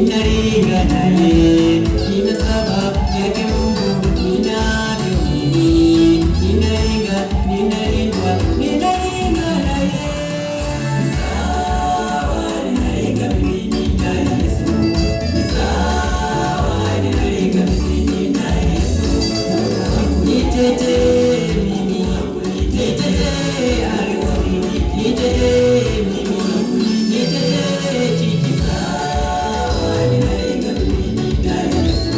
ninaringa naye, ninasaba yake Mungu ninavyo mimi, ninaringa, ninalindwa, ninaringa naye. Ni sawa, ninaringa mimi nina Yesu, ni sawa, ninaringa mimi nina Yesu. Nitetee mimi, nitetee ardhi, nitetee mimi, nitetee chini. Sawa, ninaringa mimi nina Yesu,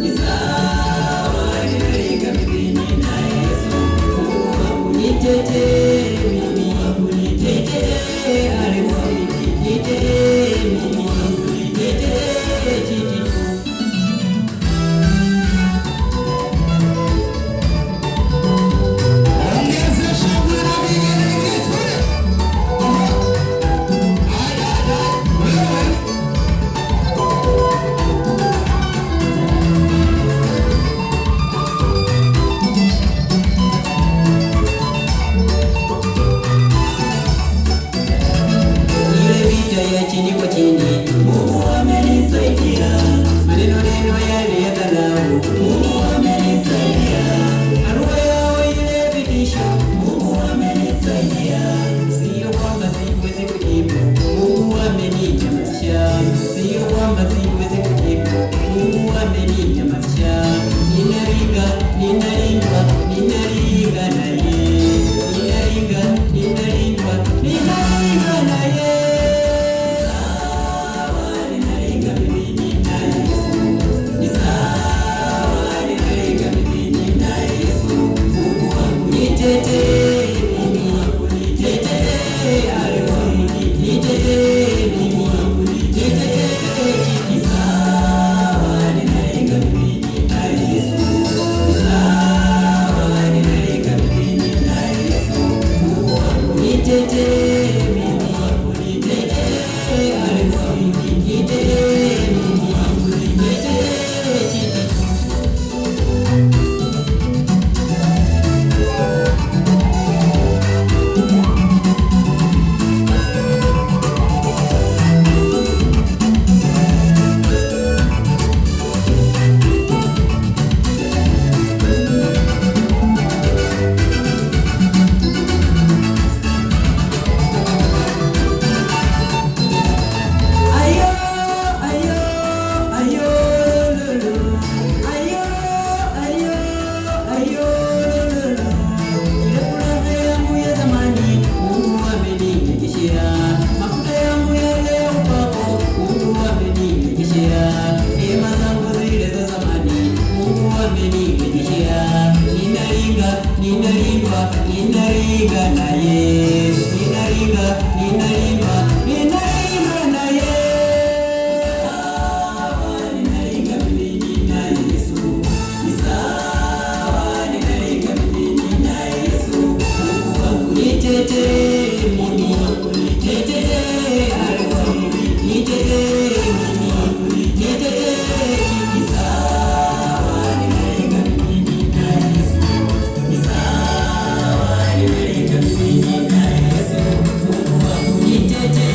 ni sawa, ninaringa mimi nina Yesu. Mungu wangu nitetee mimi, nitetee ardhi, nitetee mimi, nitetee chini. Ya chini kwa chini, Mungu amenisaidia. Maneno yale ya dharau, Mungu amenisaidia. Harufa yao ile vitisho, Mungu amenisaidia. Sio kwamba siwezi kujibu, Mungu ameninyamazisha. Sio kwamba siwezi kujibu, Mungu ameninyamazisha. Ninaringa, ninalindwa, ninaringa naye. Ninaringa, ninalindwa, ninaringa naye. Nitetee mimi, nitetee ardhi, nitetee mimi, nitetee chini. Sawa, ninaringa mimi nina Yesu, sawa, ninaringa mimi nina Yesu. Mungu wangu nitetee mimi, nitetee ardhi, nitetee mimi, nitetee chini. Ninalindwa, ninaringa naye, ninaringa, ninalindwa, ninaringa naye. Sawa, ninaringa mimi nina Yesu, ni sawa, ninaringa mimi nina Yesu. Mungu wangu nitetee mimi, nitetee ardhi, nitetee mimi, nitetee chini. Sawa, ninaringa mimi nina Yesu, ni sawa, ninaringa mimi nina Yesu. Mungu wangu nitetee.